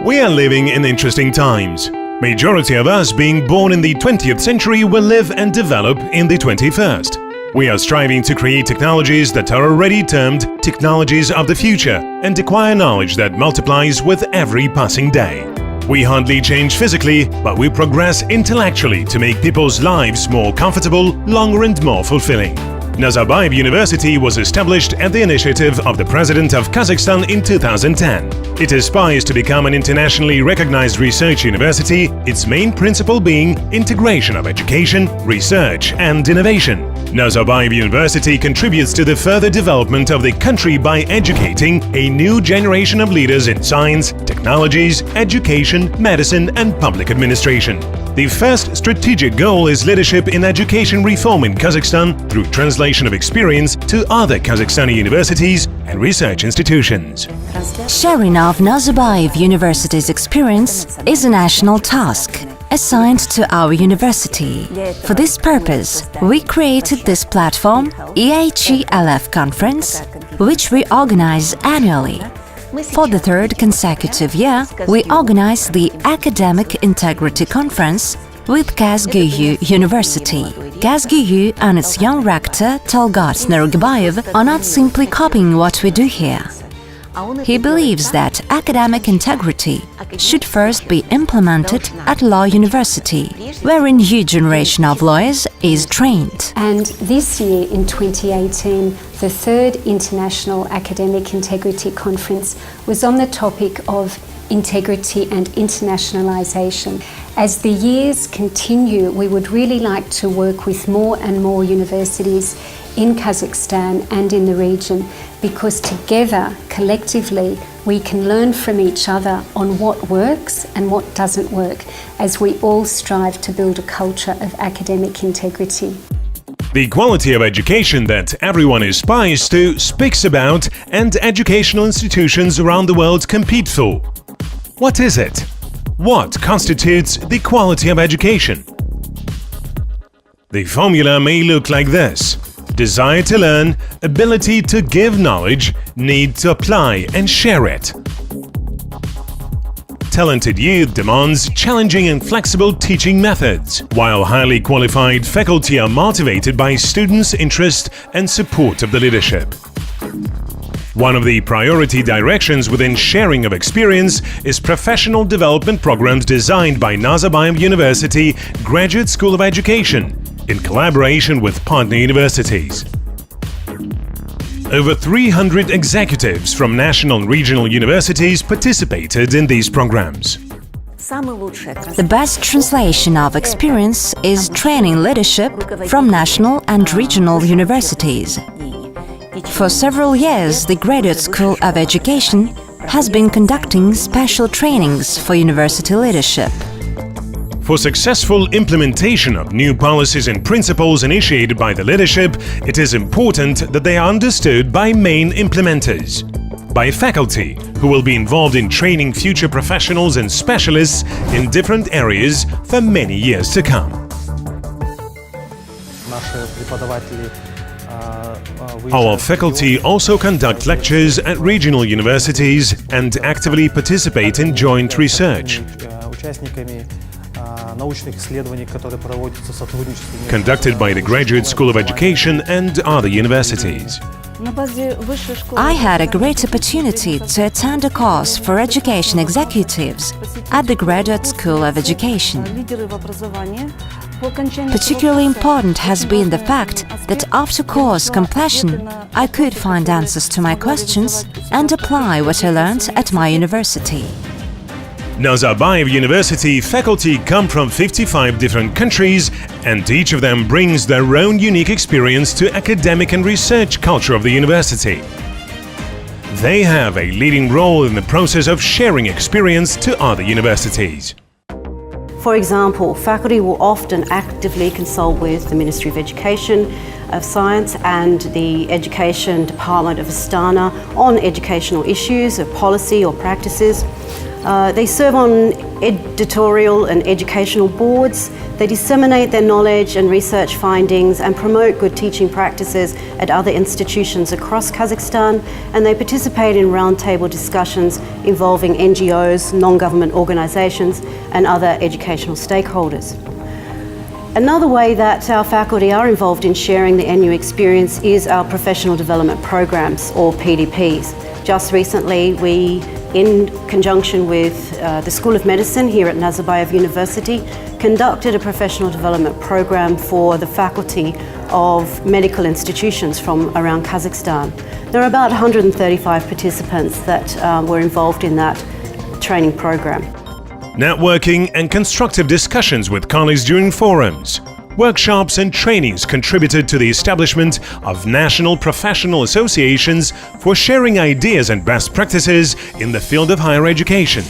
We are living in interesting times. Majority of us being born in the 20th century will live and develop in the 21st. We are striving to create technologies that are already termed technologies of the future and acquire knowledge that multiplies with every passing day. We hardly change physically, but we progress intellectually to make people's lives more comfortable, longer and more fulfilling. Nazarbayev University was established at the initiative of the President of Kazakhstan in 2010. It aspires to become an internationally recognized research university, its main principle being integration of education, research and innovation. Nazarbayev University contributes to the further development of the country by educating a new generation of leaders in science, technologies, education, medicine and public administration. The first strategic goal is leadership in education reform in Kazakhstan through translation of experience to other Kazakhstani universities and research institutions. Sharing of Nazarbayev University's experience is a national task assigned to our university. For this purpose, we created this platform, EIGLF Conference, which we organize annually. For the third consecutive year, we organize the Academic Integrity Conference with KazGU University. KazGU and its young rector, Talgat Narugbayev, are not simply copying what we do here. He believes that academic integrity should first be implemented at Law University, where a new generation of lawyers is trained. And this year, in 2018, the third International Academic Integrity Conference was on the topic of integrity and internationalization. As the years continue, we would really like to work with more and more universities in Kazakhstan and in the region, because together, collectively, we can learn from each other on what works and what doesn't work, as we all strive to build a culture of academic integrity. The quality of education that everyone aspires to, speaks about, and educational institutions around the world compete for. What is it? What constitutes the quality of education? The formula may look like this: desire to learn, ability to give knowledge, need to apply and share it. Talented youth demands challenging and flexible teaching methods, while highly qualified faculty are motivated by students' interest and support of the leadership. One of the priority directions within sharing of experience is professional development programs designed by Nazarbayev University Graduate School of Education in collaboration with partner universities. Over 300 executives from national and regional universities participated in these programs. The best translation of experience is training leadership from national and regional universities. For several years, the Graduate School of Education has been conducting special trainings for university leadership. For successful implementation of new policies and principles initiated by the leadership, it is important that they are understood by main implementers, by faculty, who will be involved in training future professionals and specialists in different areas for many years to come. Our faculty also conduct lectures at regional universities and actively participate in joint research conducted by the Graduate School of Education and other universities. I had a great opportunity to attend a course for education executives at the Graduate School of Education. Particularly important has been the fact that after course completion, I could find answers to my questions and apply what I learned at my university. Nazarbayev University faculty come from 55 different countries, and each of them brings their own unique experience to academic and research culture of the university. They have a leading role in the process of sharing experience to other universities. For example, faculty will often actively consult with the Ministry of Education, of Science and the Education Department of Astana on educational issues of policy or practices. They serve on editorial and educational boards. They disseminate their knowledge and research findings and promote good teaching practices at other institutions across Kazakhstan, and they participate in roundtable discussions involving NGOs, non-government organisations and other educational stakeholders. Another way that our faculty are involved in sharing the NU experience is our professional development programs, or PDPs. Just recently, we, in conjunction with the School of Medicine here at Nazarbayev University, conducted a professional development program for the faculty of medical institutions from around Kazakhstan. There are about 135 participants that were involved in that training program. Networking and constructive discussions with colleagues during forums, workshops and trainings contributed to the establishment of national professional associations for sharing ideas and best practices in the field of higher education.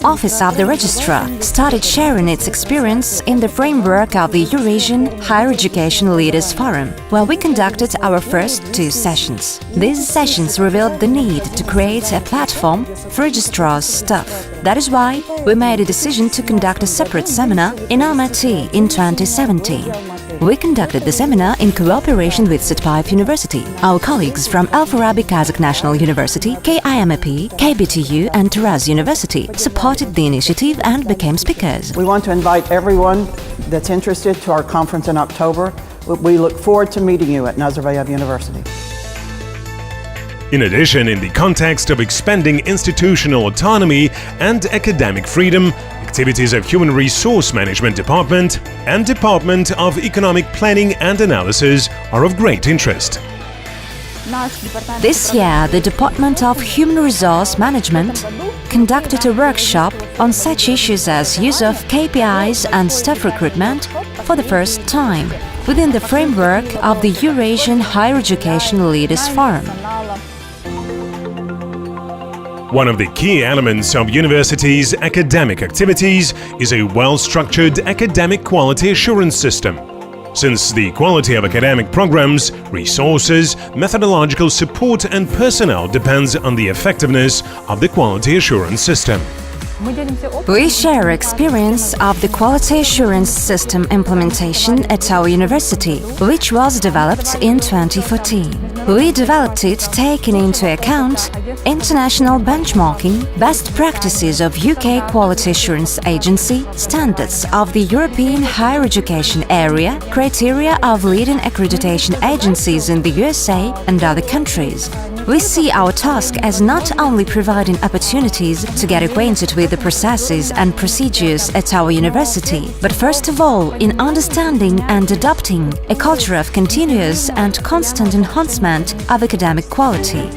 Office of the Registrar started sharing its experience in the framework of the Eurasian Higher Education Leaders Forum, where we conducted our first 2 sessions. These sessions revealed the need to create a platform for registrars' staff. That is why we made a decision to conduct a separate seminar in Almaty in 2017. We conducted the seminar in cooperation with Satpayev University. Our colleagues from Al-Farabi Kazakh National University, KIMAP, KBTU and Taraz University supported the initiative and became speakers. We want to invite everyone that's interested to our conference in October. We look forward to meeting you at Nazarbayev University. In addition, in the context of expanding institutional autonomy and academic freedom, activities of Human Resource Management Department and Department of Economic Planning and Analysis are of great interest. This year, the Department of Human Resource Management conducted a workshop on such issues as use of KPIs and staff recruitment for the first time within the framework of the Eurasian Higher Education Leaders Forum. One of the key elements of universities' academic activities is a well-structured academic quality assurance system. Since the quality of academic programs, resources, methodological support and personnel depends on the effectiveness of the quality assurance system. We share experience of the quality assurance system implementation at our university, which was developed in 2014. We developed it taking into account international benchmarking, best practices of UK Quality Assurance Agency, standards of the European higher education area, criteria of leading accreditation agencies in the USA and other countries. We see our task as not only providing opportunities to get acquainted with the processes and procedures at our university, but first of all in understanding and adopting a culture of continuous and constant enhancement of academic quality.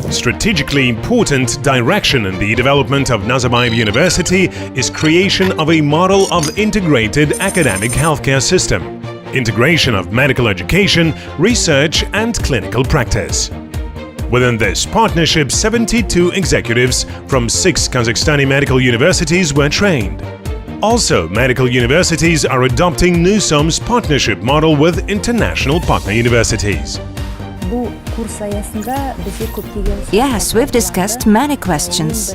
Strategically important direction in the development of Nazarbayev University is creation of a model of integrated academic healthcare system, integration of medical education, research and clinical practice. Within this partnership, 72 executives from 6 Kazakhstani medical universities were trained. Also, medical universities are adopting NUSOM's partnership model with international partner universities. Yes, we've discussed many questions.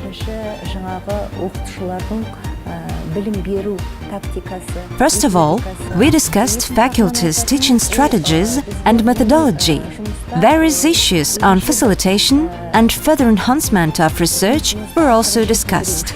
First of all, we discussed faculties' teaching strategies and methodology. Various issues on facilitation and further enhancement of research were also discussed.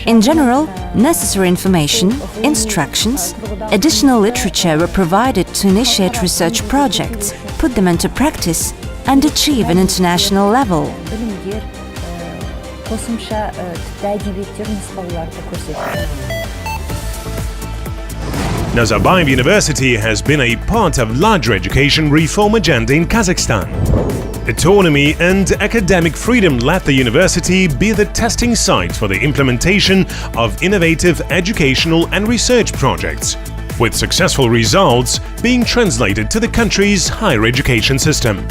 In general, necessary information, instructions, additional literature were provided to initiate research projects, put them into practice, and achieve an international level. Nazarbayev University has been a part of larger education reform agenda in Kazakhstan. Autonomy and academic freedom let the university be the testing site for the implementation of innovative educational and research projects, with successful results being translated to the country's higher education system.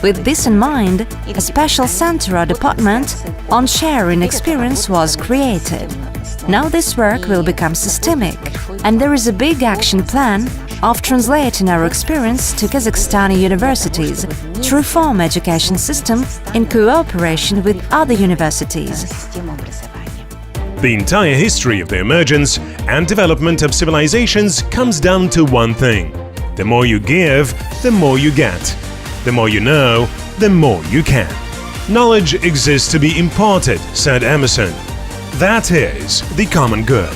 With this in mind, a special center or department on sharing experience was created. Now this work will become systemic, and there is a big action plan of translating our experience to Kazakhstani universities to reform education system in cooperation with other universities. The entire history of the emergence and development of civilizations comes down to one thing. The more you give, the more you get. The more you know, the more you can. Knowledge exists to be imparted, said Emerson. That is the common good.